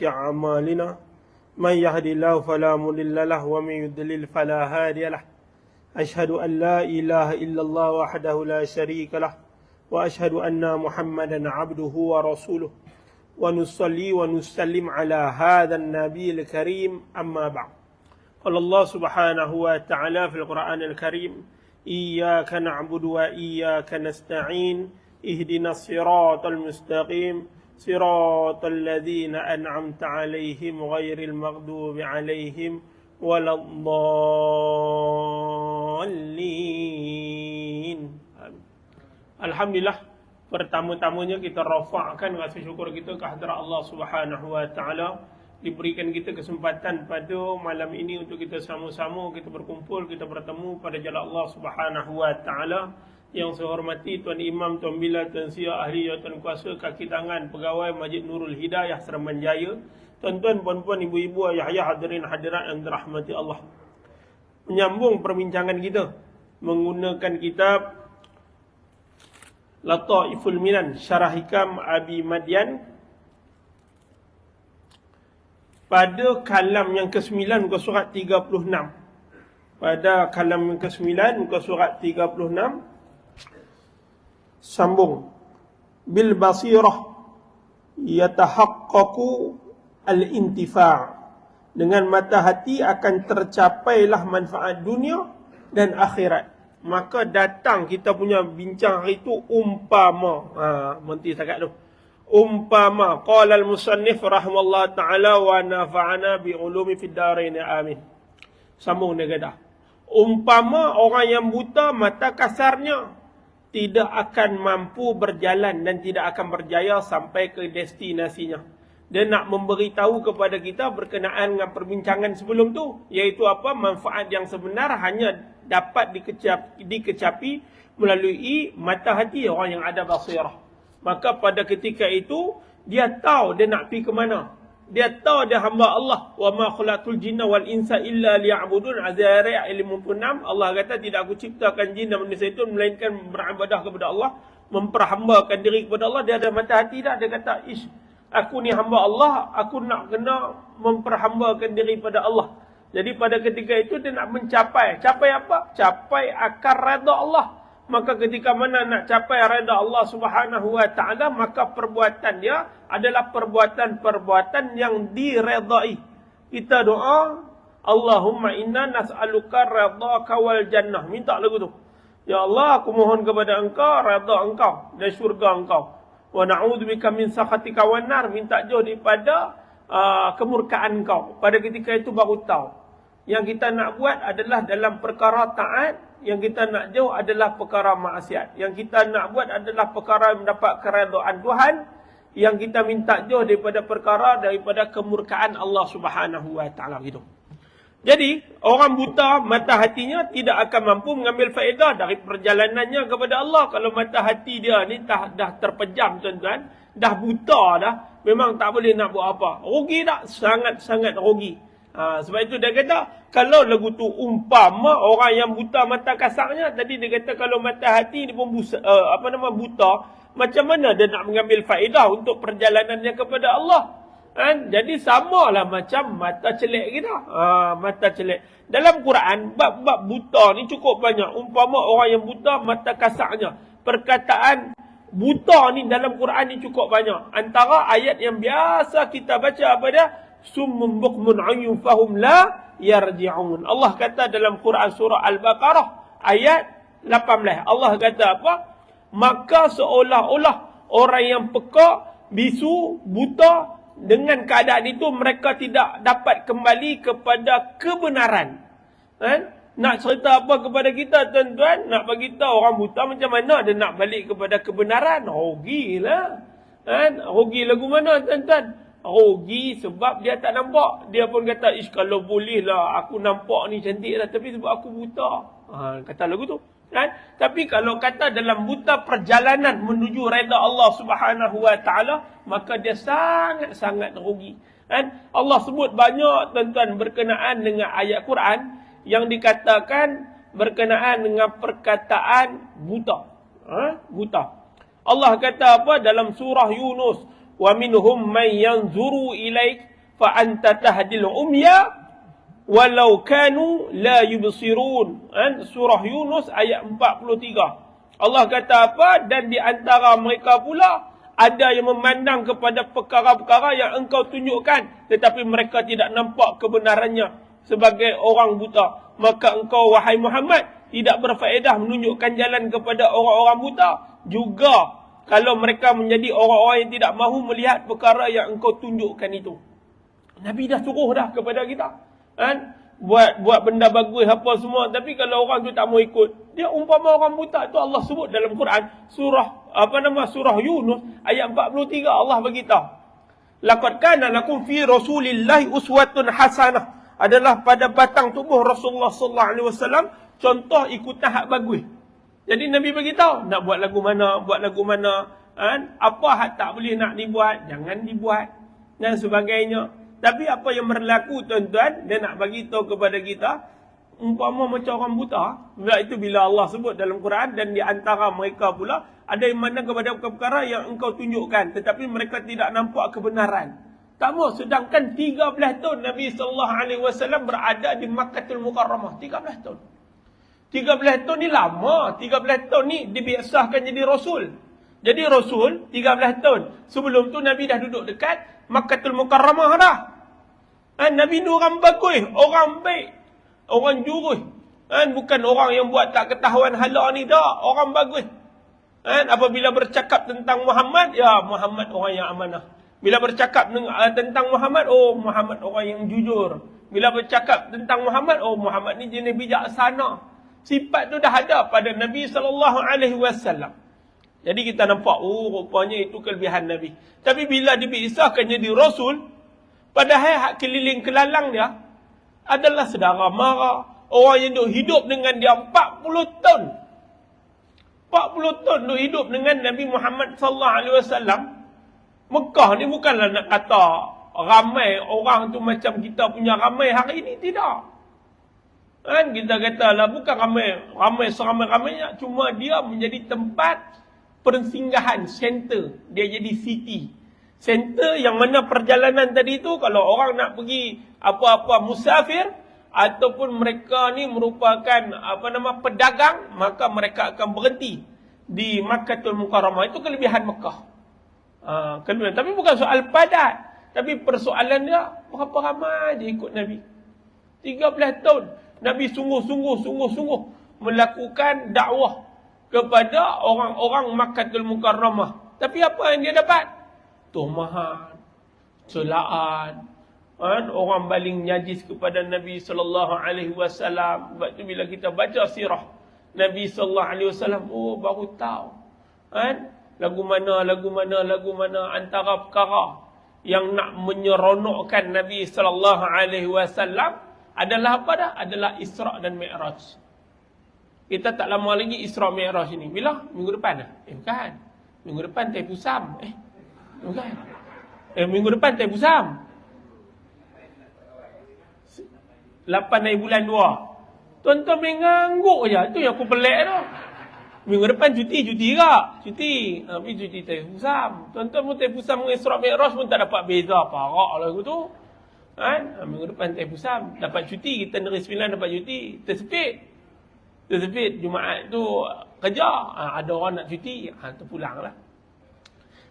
أعمالنا من يهد الله فلا مضل له ومن يضلل فلا هادي له أشهد أن لا إله إلا الله وحده لا شريك له وأشهد أن محمدا عبده ورسوله ونصلي ونسلم على هذا النبي الكريم أما بعد. قال الله سبحانه وتعالى في القرآن الكريم إياك نعبد وإياك نستعين اهدنا الصراط المستقيم صراط الذين أنعمت عليهم غير المغضوب عليهم ولا الضالين. Alhamdulillah, pertama-tamanya kita rafa'kan rasa syukur kita ke hadirat Allah Subhanahu wa taala, diberikan kita kesempatan pada malam ini untuk kita sama-sama kita berkumpul, kita bertemu pada jalan Allah Subhanahu wa taala. Yang saya hormati Tuan Imam, Tuan Bilal, Tuan Sia, ahli jawatan kuasa, kaki tangan, pegawai Masjid Nurul Hidayah Seraman Jaya, tuan-tuan, puan-puan, ibu-ibu, ayah-ayah, hadirin hadirat yang dirahmati Allah. Menyambung perbincangan kita menggunakan kitab Lataiful Minan Syarah Hikam Abi Madian pada kalam yang ke-9 muka surat 36. Pada kalam yang ke-9 muka surat 36 sambung, bil basirah yatahaqqaqu al-intifa', dengan mata hati akan tercapailah manfaat dunia dan akhirat. Maka datang kita punya bincang hari itu umpama, berhenti setakat tu. Umpama qala al-musannif rahimallahu ta'ala wa nafa'ana bi ulumi fid darain amin. Sambung dia kata, umpama orang yang buta mata kasarnya tidak akan mampu berjalan dan tidak akan berjaya sampai ke destinasinya. Dia nak memberitahu kepada kita berkenaan dengan perbincangan sebelum tu, iaitu apa? Manfaat yang sebenar hanya dapat dikecapi melalui mata hati orang yang ada basirah. Maka pada ketika itu dia tahu dia nak pergi ke mana. Dia tahu dia hamba Allah. Wa ma khalaqtul jinna wal insa illa liya'budun. Az-Zariyat 56. Allah kata tidak aku ciptakan jin dan manusia itu melainkan beribadah kepada Allah, memperhambakan diri kepada Allah. Dia ada mata hati dah. Dia kata, aku ni hamba Allah, aku nak kena memperhambakan diri pada Allah. Jadi pada ketika itu dia nak mencapai. Capai apa? Capai akar redha Allah. Maka ketika mana nak capai redha Allah Subhanahu wa taala, maka perbuatan dia adalah perbuatan-perbuatan yang diredai. Kita doa, Allahumma inna nas'aluka redhaka wal jannah. Minta lagu tu. Ya Allah, aku mohon kepada engkau redha engkau dan syurga engkau. Wa na'udzubika min sakhatika wan nar. Minta jauh daripada kemurkaan engkau. Pada ketika itu baru tahu. Yang kita nak buat adalah dalam perkara taat, yang kita nak jauh adalah perkara maksiat. Yang kita nak buat adalah perkara yang mendapat keredaan Tuhan, yang kita minta jauh daripada kemurkaan Allah Subhanahu wa taala gitu. Jadi, orang buta mata hatinya tidak akan mampu mengambil faedah dari perjalanannya kepada Allah. Kalau mata hati dia ni dah terpejam, tuan-tuan, dah buta dah, memang tak boleh nak buat apa. Rugi tak? Sangat-sangat rugi. Sebab itu dia kata, kalau lagu tu umpama orang yang buta mata kasarnya, tadi dia kata kalau mata hati ni pun buta, macam mana dia nak mengambil faedah untuk perjalanannya kepada Allah? Jadi samalah macam mata celik kita. Mata celik. Dalam Quran, bab-bab buta ni cukup banyak. Umpama orang yang buta mata kasarnya. Perkataan buta ni dalam Quran ni cukup banyak. Antara ayat yang biasa kita baca apa dia? Summun bukmun umyun fahum la yarji'un. Allah kata dalam Quran surah Al-Baqarah ayat 18. Allah kata apa? Maka seolah-olah orang yang pekak, bisu, buta, dengan keadaan itu mereka tidak dapat kembali kepada kebenaran. Nak cerita apa kepada kita, tuan-tuan? Nak bagi tahu orang buta macam mana dia nak balik kepada kebenaran? Rugilah. Rugi lagu mana, tuan-tuan? Rugi sebab dia tak nampak. Dia pun kata, kalau boleh lah aku nampak ni cantik lah, tapi sebab aku buta. Kata lagu tu. Tapi kalau kata dalam buta perjalanan menuju redha Allah Subhanahu wa taala, maka dia sangat-sangat rugi. Allah sebut banyak, tuan-tuan, berkenaan dengan ayat Quran yang dikatakan berkenaan dengan perkataan buta. Buta. Allah kata apa dalam surah Yunus? wa minhum man yanzuru ilaik fa anta tahdil umya walau kanu la yubsirun. Surah Yunus ayat 43. Allah kata apa? Dan di antara mereka pula ada yang memandang kepada perkara-perkara yang engkau tunjukkan, tetapi mereka tidak nampak kebenarannya sebagai orang buta. Maka engkau, wahai Muhammad, tidak berfaedah menunjukkan jalan kepada orang-orang buta. Juga kalau mereka menjadi orang-orang yang tidak mahu melihat perkara yang engkau tunjukkan itu. Nabi dah suruh dah kepada kita. Buat benda bagus apa semua, tapi kalau orang tu tak mau ikut, dia umpama orang buta. Itu Allah sebut dalam Quran, surah Yunus ayat 43. Allah beritahu, laqad kana lakum fi rasulillahi uswatun hasanah, adalah pada batang tubuh Rasulullah sallallahu alaihi wasallam contoh ikutan hak bagus. Jadi Nabi beritahu nak buat lagu mana, apa hak tak boleh nak dibuat, jangan dibuat dan sebagainya. Tapi apa yang berlaku tuan-tuan, dia nak bagi tahu kepada kita umpama macam orang buta. Sebab itu bila Allah sebut dalam Quran, dan di antara mereka pula ada yang mana kepada perkara yang engkau tunjukkan, tetapi mereka tidak nampak kebenaran. Tak mau, sedangkan 13 tahun Nabi SAW berada di Makkahul Mukarramah. 13 tahun. 13 tahun ni lama. 13 tahun ni dibiasakan jadi Rasul. Jadi Rasul 13 tahun. Sebelum tu Nabi dah duduk dekat Makkahul Mukarramah dah. Nabi ni orang bagus, orang baik, orang jurus. Bukan orang yang buat tak ketahuan hala ni dah. Orang bagus. Apabila bercakap tentang Muhammad, ya Muhammad orang yang amanah. Bila bercakap tentang Muhammad, oh Muhammad orang yang jujur. Bila bercakap tentang Muhammad, oh Muhammad ni jenis bijaksana. Sifat tu dah ada pada Nabi SAW. Jadi kita nampak, oh rupanya itu kelebihan Nabi. Tapi bila dipisahkan jadi Rasul, padahal hak keliling kelalang dia adalah saudara mara. Orang yang duk hidup dengan dia 40 tahun. 40 tahun duk hidup dengan Nabi Muhammad SAW. Mekah ni bukanlah nak kata ramai orang tu macam kita punya ramai hari ini, tidak. Kita katalah bukan ramai seramai-ramainya, cuma dia menjadi tempat persinggahan, center. Dia jadi city. Center yang mana perjalanan tadi tu, kalau orang nak pergi apa-apa musafir, ataupun mereka ni merupakan pedagang, maka mereka akan berhenti di Makkahul Mukarramah. Itu kelebihan Mekah. Tapi bukan soal padat, tapi persoalan dia berapa ramai dia ikut Nabi. 13 tahun Nabi sungguh-sungguh melakukan dakwah kepada orang-orang Makkahul Mukarramah. Tapi apa yang dia dapat? Tumahan, celaan, orang baling najis kepada Nabi SAW. Sebab tu bila kita baca sirah Nabi SAW, oh baru tahu lagu mana antara perkara yang nak menyeronokkan Nabi SAW adalah apa dah? Adalah Isra' dan Mi'raj. Kita tak lama lagi Isra' Mi'raj ini. Bila? Minggu depan dah? Bukan. Minggu depan Teh Pusam. Bukan. Minggu depan Teh Pusam. 8 hari bulan 2. Tuan-tuan mengangguk je. Itu yang aku pelik tu. Minggu depan cuti tak? Cuti. Tapi cuti Teh Pusam. Tuan-tuan pun Teh Pusam dengan Isra' Mi'raj pun tak dapat beza. Parak lah aku tu. Minggu depan Teh Pusam. Dapat cuti. Kita Negeri Sembilan dapat cuti. Tersepit. Jumaat tu kerja. Ada orang nak cuti. Terpulang lah.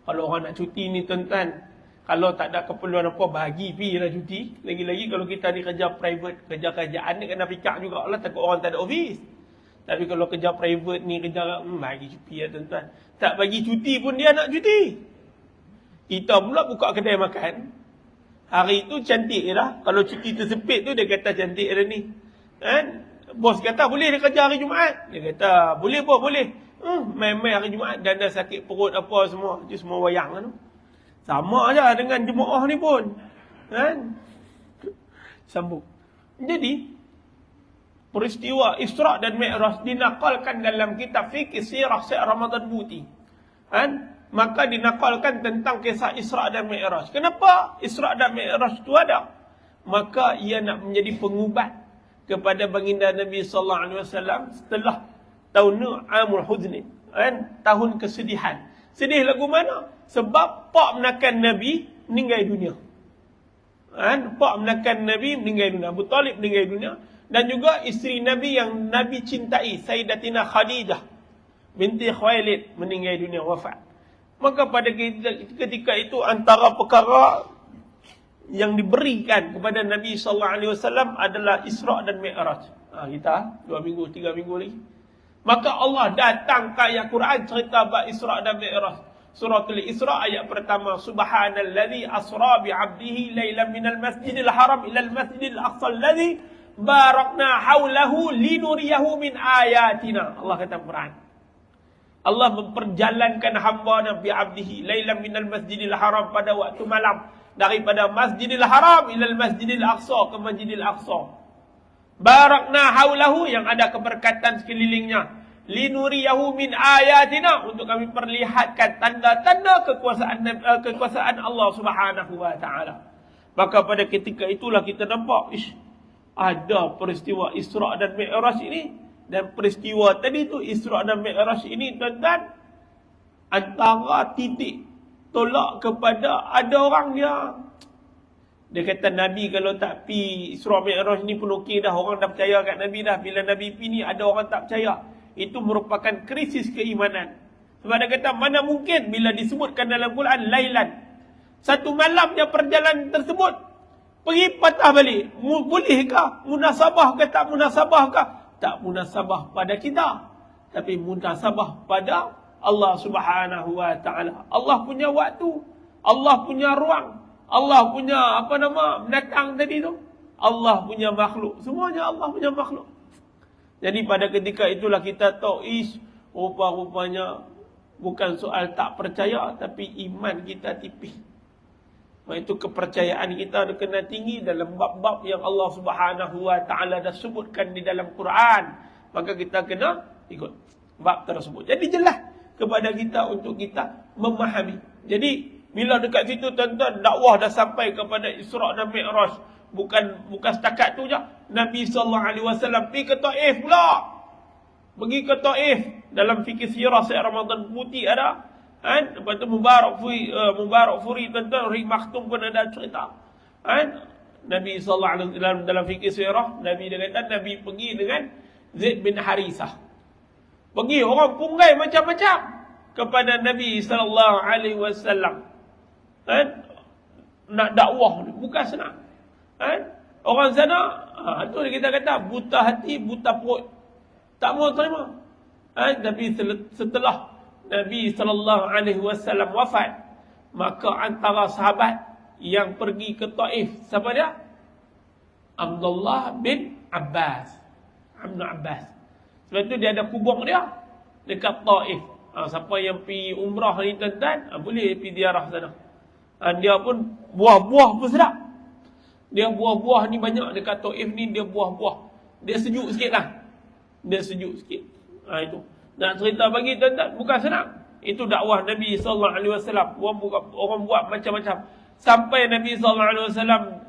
Kalau orang nak cuti ni tuan-tuan, kalau tak ada keperluan apa, bagi pergi lah cuti. Lagi-lagi kalau kita ni kerja private, kerja kerajaan ni kena fikir juga lah. Takut orang tak ada office. Tapi kalau kerja private ni, kerja bagi cuti lah tuan-tuan. Tak bagi cuti pun dia nak cuti. Kita pula buka kedai makan. Hari tu cantik lah. Kalau cuti tersepit tu dia kata cantik dah ni. Bos kata boleh dia kerja hari Jumaat. Dia kata boleh bos, boleh. Main-main hari Jumaat dan dah sakit perut apa semua. Itu semua wayang lah tu. Sama aja dengan jemaah ni pun. Sambung. Jadi peristiwa Isra' dan Mi'raj dinakalkan dalam kitab fikih sirah Syekh Ramadan Buti. Maka dinakalkan tentang kisah Isra' dan Mi'raj. Kenapa Isra' dan Mi'raj itu ada? Maka ia nak menjadi pengubat kepada baginda Nabi SAW setelah tahun Amul Huzni, tahun kesedihan. Sedih lagu mana? Sebab pak menakan Nabi meninggal dunia. Pak menakan Nabi meninggal dunia. Abu Talib meninggal dunia. Dan juga isteri Nabi yang Nabi cintai, Sayyidatina Khadijah binti Khuwailid meninggal dunia, wafat. Maka pada ketika itu antara perkara yang diberikan kepada Nabi SAW adalah Isra' dan Mi'raj. Kita 2 minggu, 3 minggu lagi. Maka Allah datang ke ayat Quran cerita bab Isra' dan Mi'raj. Suratul Isra' ayat pertama, Subhanalladzi asra bi'abdihi lailan minal masjidil haram ilal masjidil aqsa alladzi barakna haulahu linuriyahu min ayatina. Allah kata Quran. Allah memperjalankan hamba Nabi abdihi lailan minal masjidil haram, pada waktu malam, daripada masjidil haram ilal masjidil aqsa ke masjidil aqsa. Barakna haulahu, yang ada keberkatan sekelilingnya. Linuriyahu min ayatina, untuk kami perlihatkan tanda-tanda kekuasaan Allah Subhanahu wa taala. Maka pada ketika itulah kita nampak ada peristiwa Isra' dan Mi'raj ini, dan peristiwa tadi tu Isra' dan Mi'raj ini tuan-tuan, antara titik tolak kepada ada orang dia kata Nabi kalau tak pi Isra' Mi'raj ni pun okey dah, orang dah percaya kat Nabi dah. Bila Nabi pi ni ada orang tak percaya. Itu merupakan krisis keimanan. Sebab dia kata mana mungkin bila disebutkan dalam Quran lailan, satu malam yang perjalanan tersebut pergi patah balik. Bolehkah? Munasabah ke tak munasabah kah? Tak munasabah pada kita, tapi munasabah pada Allah Subhanahu wa taala. Allah punya waktu, Allah punya ruang, Allah punya menatang tadi tu. Allah punya makhluk, semuanya Allah punya makhluk. Jadi pada ketika itulah kita tahu rupa-rupanya bukan soal tak percaya, tapi iman kita tipis. Itu kepercayaan kita kena tinggi dalam bab-bab yang Allah Subhanahu wa taala dah sebutkan di dalam Quran. Maka kita kena ikut bab tersebut. Jadi jelas kepada kita untuk kita memahami. Jadi bila dekat situ tuan-tuan, dakwah dah sampai kepada Isra' dan Mi'raj. Bukan setakat tu je. Nabi SAW pergi ke Taif pula. Pergi ke Taif. Dalam fikir sirah Syekh Ramadan Putih ada. Lepas tu Mubarak Furi tuan-tuan, Ri Makhtum pun ada cerita. Nabi SAW dalam fikir sirah, Nabi dia kata Nabi pergi dengan Zaid bin Harisah. Pergi orang punggai macam-macam kepada Nabi SAW. Nak dakwah ni bukan senang. Orang sana, tu kita kata buta hati, buta perut, tak mau terima. Tapi setelah Nabi SAW wafat, maka antara sahabat yang pergi ke Taif, siapa dia? Abdullah bin Abbas. Ibn Abbas. Sebab tu dia ada kubur dia dekat Taif. Siapa yang pergi umrah ni tuan-tuan, boleh pergi ziarah sana. Dia pun buah-buah pun sedap. Dia buah-buah ni banyak dekat Taif ni, dia buah-buah. Dia sejuk sikit lah. Dia sejuk sikit. Itu. Nak cerita bagi tuan-tuan, bukan senang. Itu dakwah Nabi SAW. Orang buat macam-macam. Sampai Nabi SAW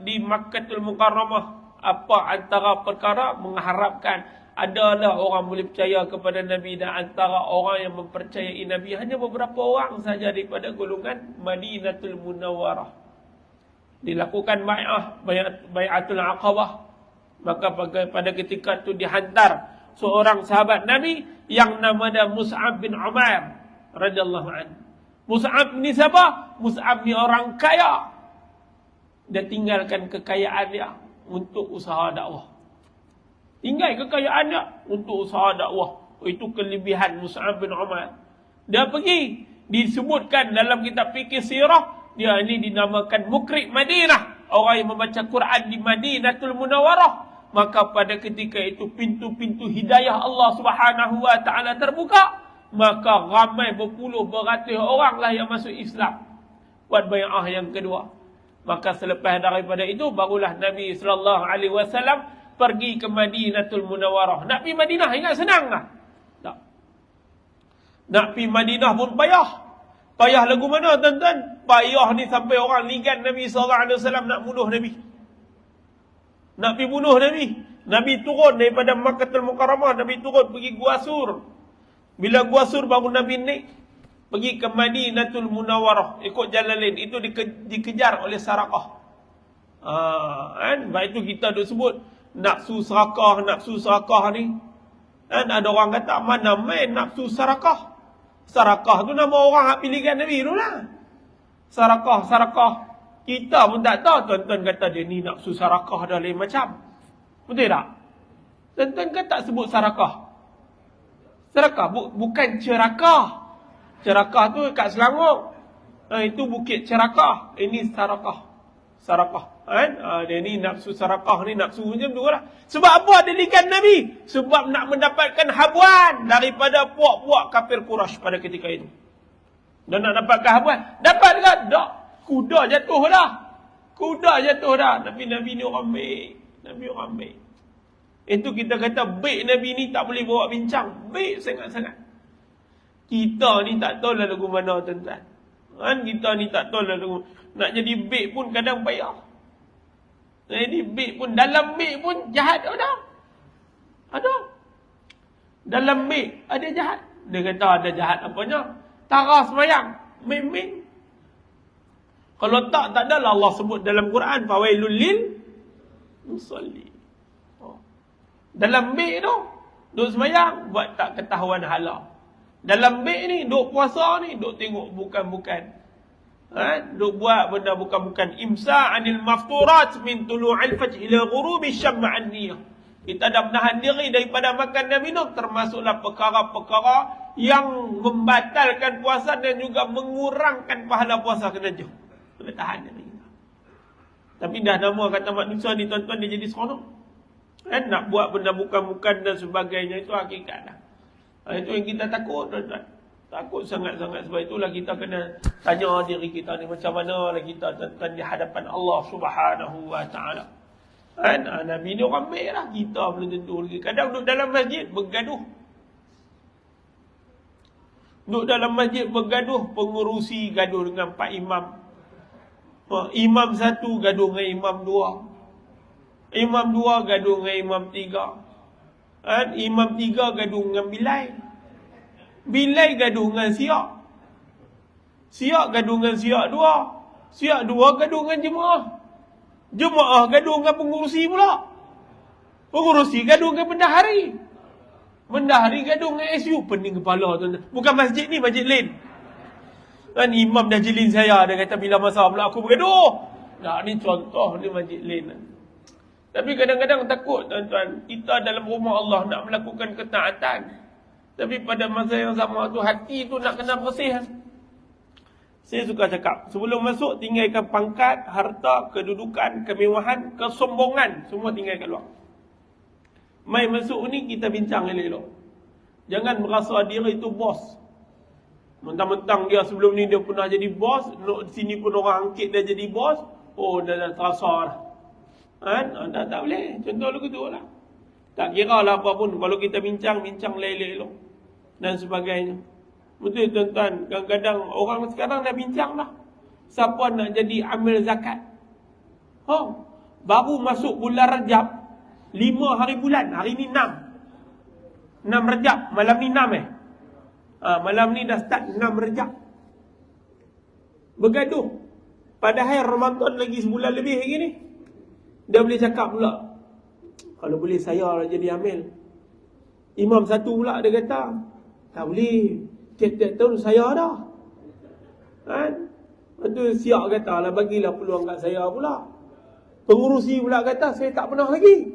di Makkahul Mukarramah. Apa antara perkara mengharapkan adalah orang boleh percaya kepada Nabi, dan antara orang yang mempercayai Nabi hanya beberapa orang saja daripada golongan Madinatul Munawwarah. Dilakukan bai'atul Aqabah. Maka pada ketika itu dihantar seorang sahabat Nabi yang nama dia Mus'ab bin Umair radhiyallahu anhu. Mus'ab ni siapa? Mus'ab ni orang kaya. Dia tinggalkan kekayaan dia untuk usaha dakwah. Tinggal kekayaan dia untuk usaha dakwah. Itu kelebihan Mus'ab bin Umair. Dia pergi, disebutkan dalam kitab fikih sirah, dia ini dinamakan Mukrib Madinah. Orang yang membaca Quran di Madinatul Munawwarah. Maka pada ketika itu pintu-pintu hidayah Allah Subhanahu wa taala terbuka. Maka ramai berpuluh beratus orang lah yang masuk Islam. Buat bai'ah yang kedua. Maka selepas daripada itu barulah Nabi SAW pergi ke Madinatul Munawwarah. Nak pergi Madinah ingat senang lah? Tak. Nak pergi Madinah pun payah. Payah lagu mana tuan-tuan? Payah ni sampai orang ligan Nabi SAW nak bunuh Nabi. Nak pergi bunuh Nabi. Nabi turun daripada Makkahul Mukarramah. Nabi turun pergi Gua Sur. Bila Gua Sur baru Nabi naik. Pergi ke Madinatul Munawwarah, ikut jalan lain, itu dikejar oleh Sarakah. Kan? Baik itu kita duk sebut nafsu serakah ni. Kan ada orang kata mana main nafsu Sarakah. Sarakah tu nama orang hak pilihan Nabi tu lah. Sarakah. Kita pun tak tahu, tuan-tuan kata dia ni nafsu Sarakah dah lain macam. Betul tak? Tuan-tuan kan tak sebut Sarakah. Sarakah bukan Cerakah. Cerakah tu kat Selangor. Itu Bukit Cerakah. Ini Sarakah. Kan? Dia ni nafsu Sarakah ni, nafsu macam tu lah. Sebab apa dilikan Nabi? Sebab nak mendapatkan habuan daripada puak-puak kafir Quraisy pada ketika itu. Dan nak dapatkan habuan. Dapat ke? Tak. Kuda jatuh dah. Tapi Nabi ni orang baik. Itu kita kata baik Nabi ni tak boleh bawa bincang. Baik sangat-sangat. Kita ni tak tahu lah lagu mana, tuan-tuan. Kan? Kita ni tak tahu lah lagu. Nak jadi baik pun kadang payah. Nak jadi baik pun, dalam baik pun jahat ada. Dalam baik ada jahat. Dia kata ada jahat apanya? Tara semayang. Main-main. Kalau tak adalah Allah sebut dalam Quran. Fawailul lil musalli. Dalam baik tu, duk semayang, buat tak ketahuan hala. Dalam baik ni, duk puasa ni, duk tengok bukan-bukan. Duk buat benda bukan-bukan. Imsa' anil mafturat min tulu'il fajr ila ghurubi syam'an niyah. Kita dah menahan diri daripada makan dan minum. Termasuklah perkara-perkara yang membatalkan puasa dan juga mengurangkan pahala puasa kena jauh. Kena tahan diri. Tapi dah nama kata manusia ni, tuan-tuan, dia jadi seronok. Nak buat benda bukan-bukan dan sebagainya, itu hakikat lah. Itu yang kita takut, tuan-tuan. Takut sangat-sangat. Sebab itulah kita kena tanya diri kita ni macam mana lah kita, tuan-tuan, di hadapan Allah Subhanahu wa ta'ala. Nabi ni orang baik lah. Kita belum tentu lagi. Kadang duduk dalam masjid bergaduh. Pengurusi gaduh dengan Pak Imam. Imam satu gaduh dengan Imam dua. Imam dua gaduh dengan Imam tiga. Imam tiga gaduh dengan Bilal. Bilal gaduh dengan Siak. Siak gaduh dengan Siak dua. Siak dua gaduh dengan Jemaah. Jemaah gaduh dengan pengurusi pula. Pengurusi gaduh dengan bendahari. Bendahari gaduh dengan SU. Pening kepala, tuan-tuan. Bukan masjid ni, masjid lain. Kan imam dah jilin saya. Dia kata bila masa pula aku bergaduh. Nah, ni contoh ni masjid lain. Tapi kadang-kadang takut, tuan-tuan. Kita dalam rumah Allah nak melakukan ketaatan. Tapi pada masa yang sama tu, hati tu nak kena bersih. Saya suka cakap, sebelum masuk tinggalkan pangkat, harta, kedudukan, kemewahan, kesombongan. Semua tinggalkan luar. Mai masuk ni kita bincang elok-elok. Jangan merasa diri itu bos. Mentang-mentang dia sebelum ni dia pernah jadi bos, sini pun orang angkit dia jadi bos, oh dah terasa lah. Tak boleh. Contoh lagu tu lah. Tak kira lah apa pun. Kalau kita bincang elok-elok dan sebagainya. Betul, tuan-tuan. Kadang-kadang orang sekarang dah bincang lah. Siapa nak jadi amil zakat? Baru masuk bulan Rajab. 5 hari bulan. Hari ni 6. 6 Rajab. Malam ni 6 malam ni dah start 6 Rajab. Bergaduh. Padahal Ramadan lagi sebulan lebih lagi ni. Dia boleh cakap pula, kalau boleh saya lah jadi amil. Imam satu pula dia kata, tak boleh. Tiap-tiap tahun saya dah. Lepas tu Siak kata lah, bagilah peluang kat saya pula. Pengurusi pula kata, saya tak pernah lagi.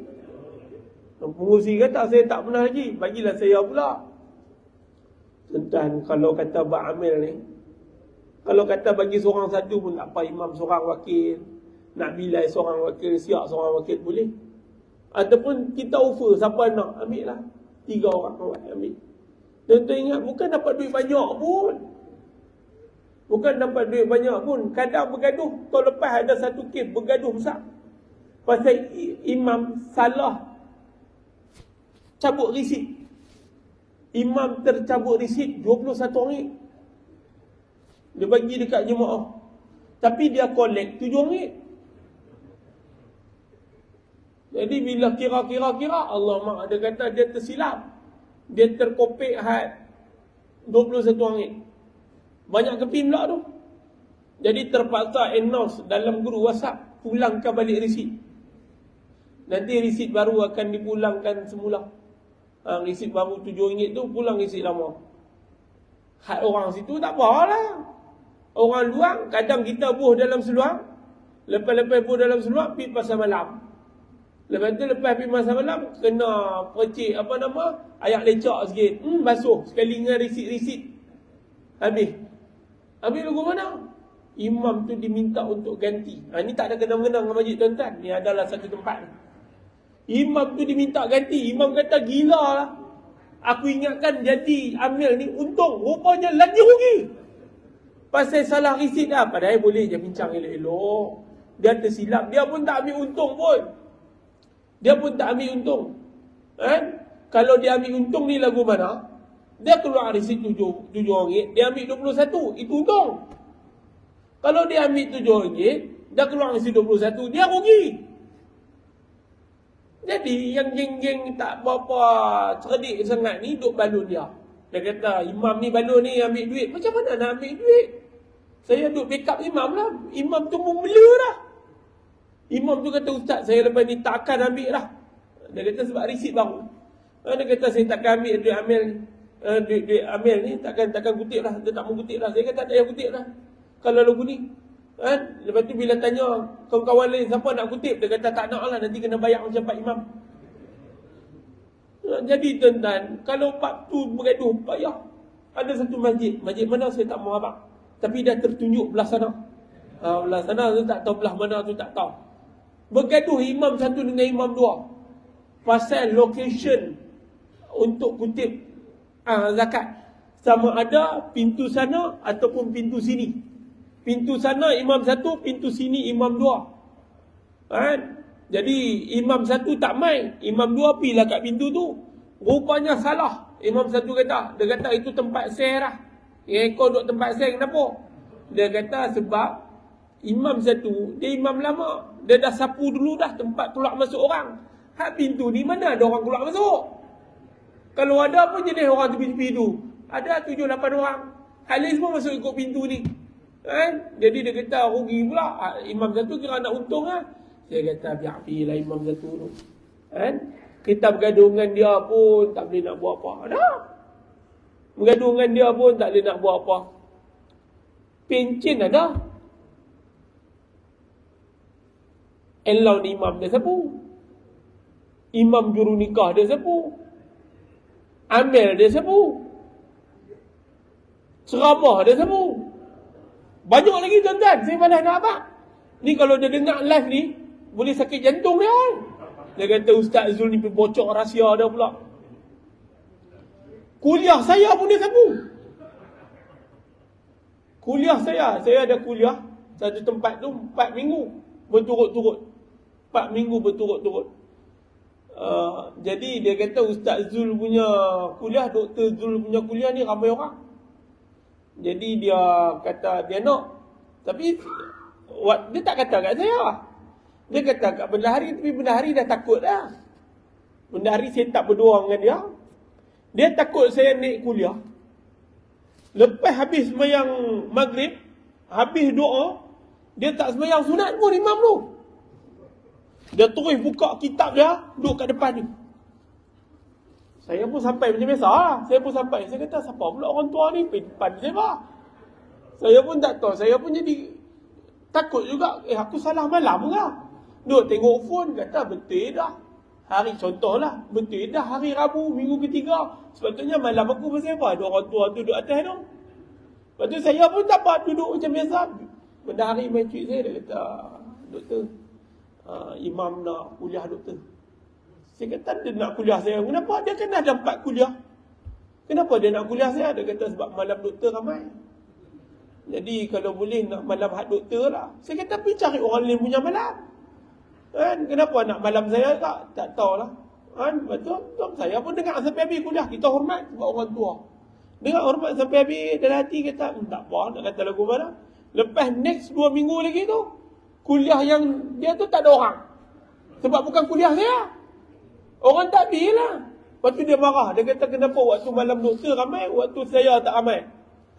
Pengurusi kata, saya tak pernah lagi. Bagilah saya pula. Tuan-tuan, kalau kata beramil ni, kalau kata bagi seorang satu pun tak apa, imam seorang wakil, nak Bilal seorang wakil, Siak seorang wakil, boleh. Ataupun kita offer, siapa nak, ambil lah. 3 orang ambil. Tuan-tuan ingat, bukan dapat duit banyak pun. Bukan dapat duit banyak pun. Kadang bergaduh, tahun lepas ada satu kes bergaduh besar. Pasal imam salah cabut risit. Imam tercabut risit 21 ringgit. Dia bagi dekat jemaah. Tapi dia collect 7 ringgit. Jadi bila kira-kira Allah mak ada kata dia tersilap. Dia terkopek had 21 ringgit. Banyak kepin pula tu. Jadi terpaksa announce dalam guru WhatsApp, pulangkan balik resit. Nanti resit baru akan dipulangkan semula. Resit baru RM7 tu pulang resit lama. Hak orang situ tak apalah. Orang luar kadang kita buh dalam seluar. Lepas-lepas buh dalam seluar pergi pasar malam. Lepas tu lepas pergi pasar malam kena percik ayat lecak sikit. Basuh sekali dengan resit-resit. Habis lagu mana? Imam tu diminta untuk ganti. Ni tak ada kena-mengena dengan masjid tuan-tuan. Ni adalah satu tempat ni. Imam tu diminta ganti. Imam kata gila lah. Aku ingatkan jadi amil ni untung. Rupanya lagi rugi. Pasal salah resit dah. Padahal boleh je bincang elok-elok. Dia tersilap. Dia pun tak ambil untung pun. Kalau dia ambil untung ni lagu mana? Dia keluar resit RM7. Dia ambil 21. Itu untung. Kalau dia ambil RM7, dia keluar resit 21. Dia rugi. Jadi yang geng-geng tak berapa cerdik sangat ni duk balun dia. Dia kata imam ni balun ni ambil duit. Macam mana nak ambil duit? Saya duk backup imam lah. Imam tu membela dah. Imam tu kata ustaz saya lepas ni tak akan ambil dah. Dia kata sebab resit baru. Dia kata saya takkan ambil duit amil ni. Duit amil ni takkan kutip lah. Dia tak mau kutip lah. Saya kata tak payah kutip lah. Kalau lagu ni. Lepas tu bila tanya kawan-kawan lain siapa nak kutip, dia kata tak nak lah, nanti kena bayar macam Pak Imam. Jadi tuan-tuan, kalau bab tu bergaduh payah. Ada satu masjid mana saya tak mahu abang, tapi dah tertunjuk belah sana. Belah sana tu tak tahu, belah mana tu tak tahu. Bergaduh imam satu dengan imam dua pasal location untuk kutip zakat. Sama ada pintu sana ataupun pintu sini. Pintu sana imam satu, pintu sini imam dua. Jadi imam satu tak main, imam dua pergilah kat pintu tu. Rupanya salah. Imam satu kata, dia kata itu tempat seh lah. Yang kau duduk tempat seh kenapa? Dia kata sebab imam satu, dia imam lama. Dia dah sapu dulu dah tempat keluar masuk orang. Hak pintu ni mana ada orang keluar masuk? Kalau ada apa jenis orang tepi-tepi tu? Ada 7-8 orang. Hak lain semua masuk ikut pintu ni. Jadi dia kata rugi pula. Imam satu kira nak untung lah. Saya kata biar pergilah imam satu tu. Kita bergaduh dengan dia pun tak boleh nak buat apa. Dah. Bergaduh dengan dia pun tak boleh nak buat apa. Pencin ada. Elau ni imam dia sapu. Imam juru nikah dia sapu. Amil dia sapu. Ceramah dia sapu. Banyak lagi tuan-tuan. Saya malah nak apa? Ni kalau dia dengar live ni, boleh sakit jantung dia. Dia kata Ustaz Zul ni bocor rahsia dia pula. Kuliah saya pun dia sapu. Kuliah saya ada kuliah satu tempat tu 4 minggu berturut-turut. 4 minggu berturut-turut. Jadi dia kata Ustaz Zul punya kuliah, Dr. Zul punya kuliah ni ramai orang. Jadi dia kata dia nak. Tapi dia tak kata kat saya. Dia kata kat bendahari, tapi bendahari dah takut dah. Bendahari saya tak berdoa dengan dia. Dia takut saya naik kuliah. Lepas habis sembahyang maghrib, habis doa, dia tak sembahyang sunat pun imam tu. Dia terus buka kitab dia, duduk kat depan ni. Saya pun sampai macam biasa lah. Saya pun sampai. Saya kata, siapa pula orang tua ni? Depan saya bah. Saya pun tak tahu. Saya pun jadi takut juga. Aku salah malam ke? Duduk tengok phone, kata betul dah. Hari contohlah, betul dah hari Rabu, minggu ketiga. Sepatutnya malam aku pasal apa? Ada orang tua duduk atas tu. Lepas tu saya pun tak apa, duduk macam biasa. Bendahari main cuit saya, dia kata, doktor, imam nak kuliah doktor. Saya kata dia nak kuliah saya. Kenapa? Dia kan ada 4 kuliah. Kenapa dia nak kuliah saya? Dia kata sebab malam doktor ramai. Jadi kalau boleh nak malam hak doktor lah. Saya kata pergi cari orang lain punya malam. Kenapa nak malam saya tak tahulah. Betul. Saya pun dengar sampai habis kuliah. Kita hormat sebab orang tua. Dengar hormat sampai habis. Dalam hati kata tak apa nak kata lagu mana. Lepas next 2 minggu lagi tu, kuliah yang dia tu tak ada orang. Sebab bukan kuliah saya. Orang tak habis lah. Lepas tu dia marah. Dia kata kenapa waktu malam doktor ramai, waktu saya tak ramai.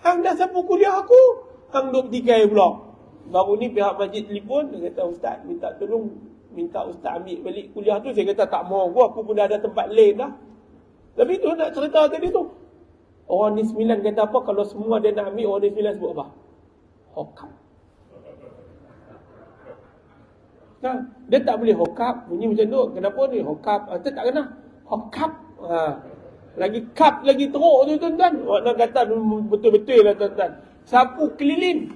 Hang dah sapu kuliah aku. Hang duk tikai pula. Baru ni pihak masjid telefon, dia kata, ustaz minta tolong, minta ustaz ambil balik kuliah tu. Saya kata tak mau aku pun dah ada tempat lain dah. Tapi tu nak cerita tadi tu. Orang ni 9 kata apa, kalau semua dia nak ambil, orang ni 9 sebut apa? Hokap. Nah, dia tak boleh hokap, bunyi macam tu. Kenapa ni hokap? Dia tak kena. Hokap. Lagi kap lagi teruk tu tuan-tuan. Orang kata betul-betul lah tuan-tuan. Sapu keliling.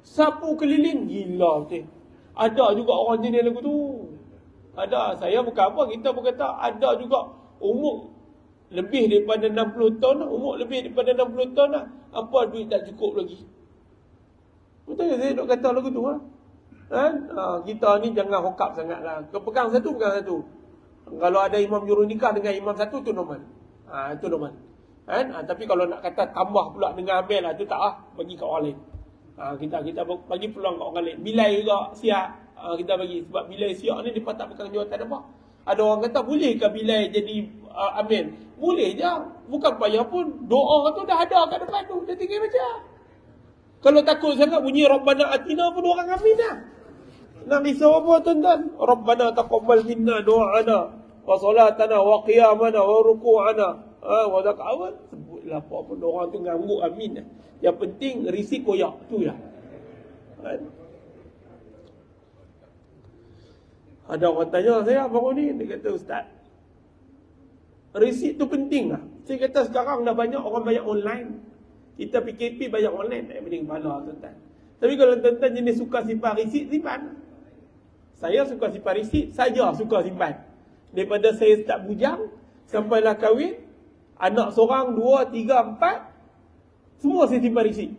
Sapu keliling. Gila betul. Ada juga orang jenis lagu tu. Ada. Saya bukan apa. Kita berkata ada juga umur lebih daripada 60 tahun. Umur lebih daripada 60 tahun lah. Apa duit tak cukup lagi. Betul ke saya duk kata lagu tu lah. Kita ni jangan hokap sangat lah. Pegang satu. Kalau ada imam juru nikah dengan imam satu tu normal. Itu normal. Tapi kalau nak kata tambah pula dengan ambil lah, tu tak lah. Bagi kat orang lain. Kita bagi peluang kat orang lain. Bilai juga siap. Kita bagi. Sebab bilai siap ni dia tak pegang jawatan apa. Ada orang kata boleh ke bilai jadi amin? Boleh je. Bukan payah pun. Doa tu dah ada kat depan tu. Dia tinggal baca. Kalau takut sangat bunyi Rabbana Atina pun orang amin lah. Nak risau apa tuan-tuan? Rabbana taqabbal minna du'ana wa salatana wa qiyamana wa ruku'ana wa zaka'awan. Sebutlah apa pun orang tu ngangguk amin lah. Yang penting risiko koyak tu lah. Ada orang tanya saya baru ni, dia kata ustaz, risik tu penting lah. Saya kata sekarang dah banyak orang bayar online. Kita PKP bayar online, tak pening kepala tuan-tuan. Tapi kalau tuan-tuan jenis suka simpan risik, simpan. Saya suka simpan risik, saja suka simpan. Daripada saya start bujang, sampailah kahwin, anak seorang, 2, 3, 4, semua saya simpan risik.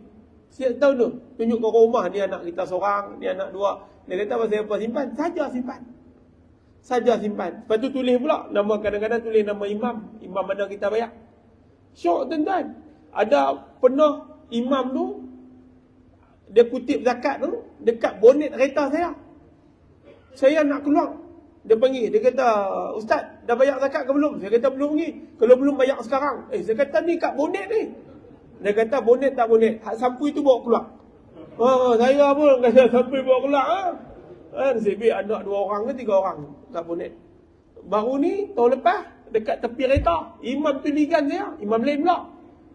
Setiap tahun tu, tunjuk ke rumah, ni anak kita seorang, ni anak 2. Dia kata pasal apa simpan? Saja simpan. Saja simpan. Lepas tu tulis pula, nama kadang-kadang tulis nama imam. Imam mana kita bayar. Syok tuan-tuan. Ada pernah imam tu, dia kutip zakat tu, dekat bonet kereta saya. Saya nak keluar. Dia panggil, dia kata, ustaz, dah bayar zakat ke belum? Saya kata belum ni. Kalau belum bayar sekarang. Saya kata ni kat bonet ni. Dia kata bonet tak bonet. Hak sampui tu bawa keluar. Saya pun kata sampui bawa keluar. Saya beri anak 2 orang ke 3 orang kat bonet. Baru ni, tahun lepas, dekat tepi kereta. Imam tu ligan saya. Imam lain pula.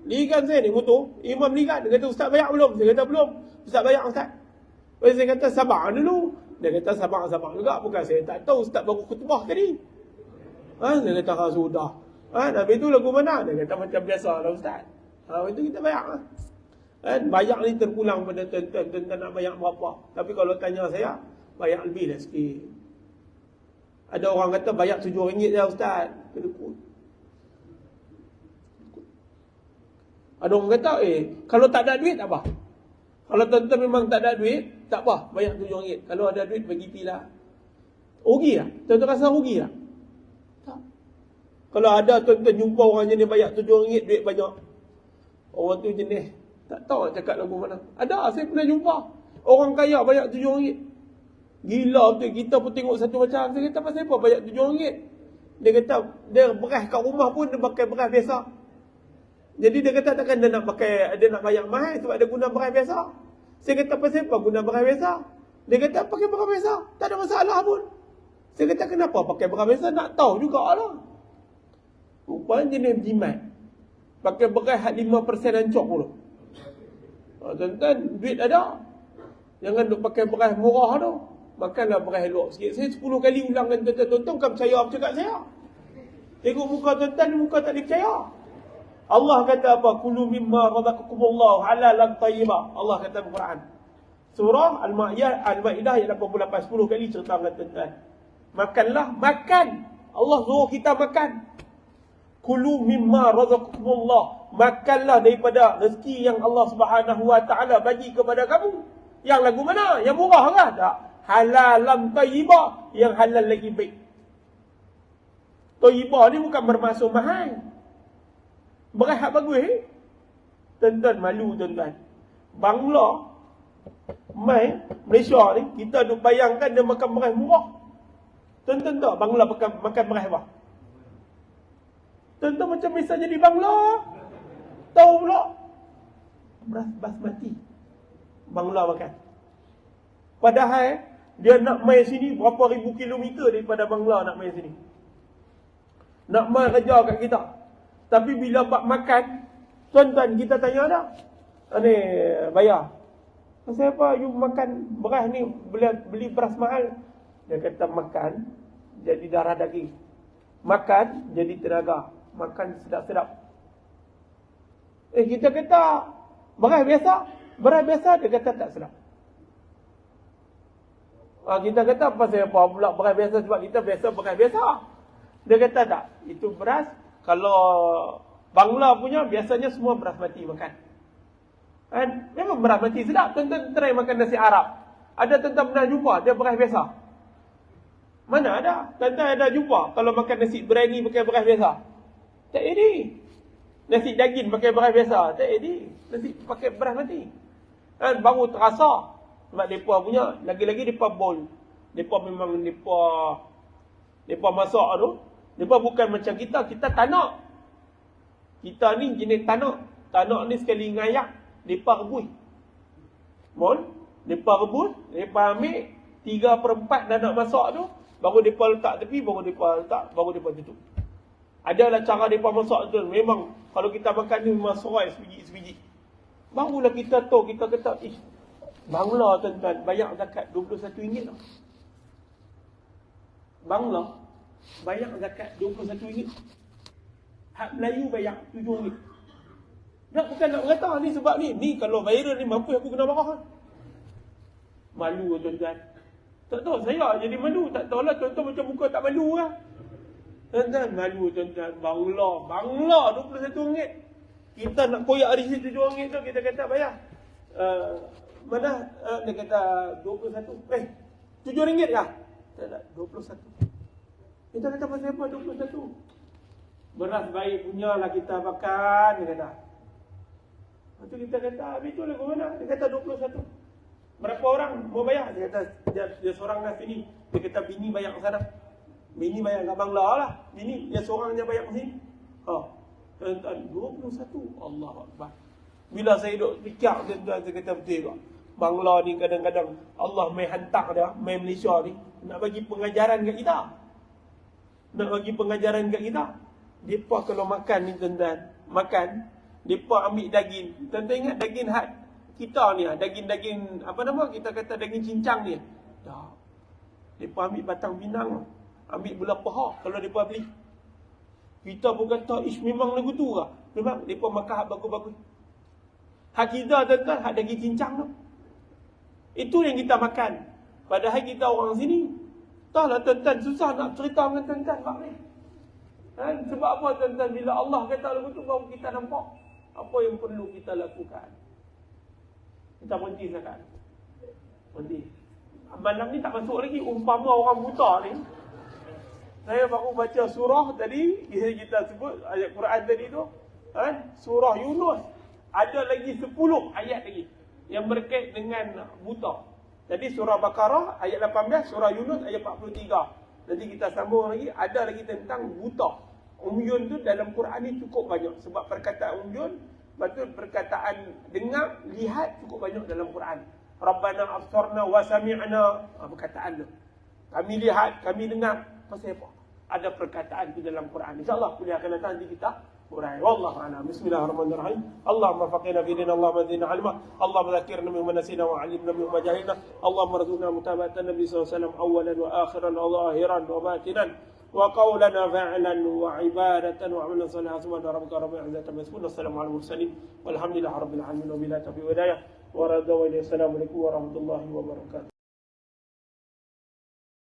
Ligan saya ni motor. Imam ligan. Dia kata ustaz bayar belum? Saya kata belum. Ustaz bayar ustaz. Saya kata sabar dulu. Dia kata sabar juga. Bukan saya tak tahu ustaz baru khutbah tadi. Dia kata sudah. Habis tu lagu mana? Dia kata macam biasa lah ustaz. Itu kita bayar lah. Bayar ni terpulang pada tuan-tuan nak bayar berapa. Tapi kalau tanya saya, bayar lebih dah sikit. Ada orang kata bayar RM7 je ustaz. Ada orang kata, kalau tak ada duit tak apa. Kalau tuan-tuan memang tak ada duit, tak apa, bayar RM7. Kalau ada duit, bagi pilah. Rugi lah? Tuan-tuan rasa rugi lah? Tak. Kalau ada tuan-tuan jumpa orang jenis bayar RM7, duit banyak. Orang tu jenis, tak tahu nak cakap lagu mana. Ada, saya pernah jumpa. Orang kaya bayar RM7. Gila betul, kita pun tengok satu macam. Saya kata, pasal apa bayar RM7? Dia kata, dia beras kat rumah pun dia pakai beras biasa. Jadi dia kata takkan dia nak pakai, dia nak bayar mahal sebab dia guna beras biasa. Saya kata pasal apa guna beras biasa? Dia kata pakai beras biasa, tak ada masalah pun. Saya kata kenapa pakai beras biasa? Nak tahu jugalah. Rupanya jenis jimat. Pakai beras 5% hancur pula. Tuan-tuan, duit ada. Jangan duk pakai beras murah tu. Makanlah beras elok sikit. Saya 10 kali ulang dengan tuan-tuan kan percaya apa cakap saya. Tengok muka tuan-tuan, muka tak dipercaya. Allah kata apa? Kulu mimma razaqakumullah halalan tayyiba. Allah kata dalam Quran. Surah Al-Maidah ayat 88, 10 kali cerita dengan tuan-tuan. Makanlah, makan. Allah suruh kita makan. Kulu mimma razaqakumullah. Makanlah daripada rezeki yang Allah Subhanahu wa taala bagi kepada kamu. Yang lagu mana? Yang murah ke? Tak. Halalan tayyiba, yang halal lagi baik. Tayyiba ni bukan bermaksud mahal. Beras hak bagus Tuan-tuan malu tuan-tuan. Bangla Malaysia ni, kita duk bayangkan dia makan beras murah. Tuan-tuan tahu Bangla makan beras apa? Tuan-tuan macam misalnya di Bangla. Tahu pula. beras basmati. Bangla makan. Padahal dia nak main sini berapa ribu kilometer daripada Bangla nak main sini. Nak main kerja kat kita. Tapi bila bab makan, tuan-tuan kita tanya dah. Ni bayar. Pasal apa you makan beras ni, beli beras mahal? Dia kata makan jadi darah daging. Makan jadi tenaga. Makan sedap-sedap. Kita kata beras biasa. Beras biasa, dia kata tak sedap. Kita kata pasal apa pula beras biasa? Sebab kita biasa beras biasa. Dia kata tak. Itu beras, kalau Bangla punya biasanya semua beras mati makan. Memang beras mati sedap. Tuan-tuan try makan nasi Arab. Ada tuan-tuan pernah jumpa dia beras biasa? Mana ada? Tuan-tuan ada jumpa kalau makan nasi biryani pakai beras biasa? Tak ada. Nasi daging pakai beras biasa? Tak ada. Nasi pakai beras mati. Baru terasa. Sebab mereka punya, lagi-lagi mereka bowl. Mereka memang, mereka masak tu. Mereka bukan macam kita tak nak. Kita ni jenis tanak. Tanak ni sekali ngayak, mereka rebus. Mereka rebus, mereka ambil 3/4 dah nak masak tu, baru mereka letak tepi, baru mereka tutup. Adalah cara mereka masak tu. Memang, kalau kita makan ni memang serai sebiji-sebiji. Barulah kita tahu, kita kata, Bangla tuan-tuan, bayar zakat RM21 tau. Bangla, bayar zakat RM21. Hak Melayu bayar RM7. Bukan nak kata ni sebab ni kalau viral ni mampu aku kena marah. Malu tuan-tuan. Tak tahu saya jadi malu. Tak tahulah tuan-tuan macam muka tak malu lah. Tuan-tuan malu tuan-tuan. Bangla RM21. Kita nak koyak di situ RM7 tu, kita kata bayar. Mana dia kata 21. RM7 lah. Tak ada 21. Kita kata pasal apa 21? Beras baik punya lah kita makan, dia kata. Lepas tu kita kata, betul lah ke mana? Dia kata 21. Berapa orang mau bayar? Dia kata, dia seorang dah sini. Dia kata, bini bayar ke sana. Bini bayar kat Bangla lah. Bini, dia seorang je bayar ke sini. Tuan-tuan, 21. Allah Akbar. Bila saya duduk fikir, tuan-tuan, saya kata betul juga. Bangla ni kadang-kadang Allah main hantar dia, main Malaysia ni, nak bagi pengajaran kat kita. Mereka kalau makan ni tuan-tuan, mereka ambil daging. Tuan-tuan ingat daging had kita ni, daging, apa nama, kita kata daging cincang ni. Dah. Mereka ambil batang pinang, ambil belah paha kalau mereka beli. Kita pun kata, memang lagu tu lah. Memang mereka makan hak bagus-bagus. Hak kita tuan-tuan, hak daging cincang tu. Itu yang kita makan. Padahal kita orang sini, entahlah tuan-tuan, susah nak cerita dengan tuan-tuan bab ni. Sebab apa tuan-tuan? Bila Allah kata lagu tu, baru kita nampak apa yang perlu kita lakukan. Kita berhenti sekarang. Berhenti. Malam ni tak masuk lagi umpama orang buta ni. Saya baru baca surah tadi, kita sebut ayat Quran tadi tu, surah Yunus. Ada lagi 10 ayat lagi yang berkait dengan buta. Jadi surah Baqarah ayat 18, surah Yunus ayat 43. Nanti kita sambung lagi, ada lagi tentang buta. Umyun tu dalam Quran ni cukup banyak. Sebab perkataan umyun, betul perkataan dengar, lihat cukup banyak dalam Quran. Rabbana absarna wa sami'na, perkataan tu. Kami lihat, kami dengar. Pasal apa? Ada perkataan tu dalam Quran. InsyaAllah kuliah akan datang nanti kita urai. Wallahu a'lam. Bismillahirrahmanirrahim. Allahumma faqina fi din, Allahumma zidna ilma, Allahumma dzakirna mimma nasina wa 'allimna mimma jahilna. Allahumma rzuqna mutaba'atan Nabi sallallahu alaihi wasallam awwalan wa akhiran wa zahiran wa batinan wa qawlan fa'lan wa ibadatan wa 'amalan salihan. Subhana rabbika rabbil izzati amma yasifun. Wassalamu 'alal mursalin walhamdulillahi rabbil alamin wa billahi taufiq wa hidayah wa radha wa ilayhi. Assalamu alaikum warahmatullahi wabarakatuh.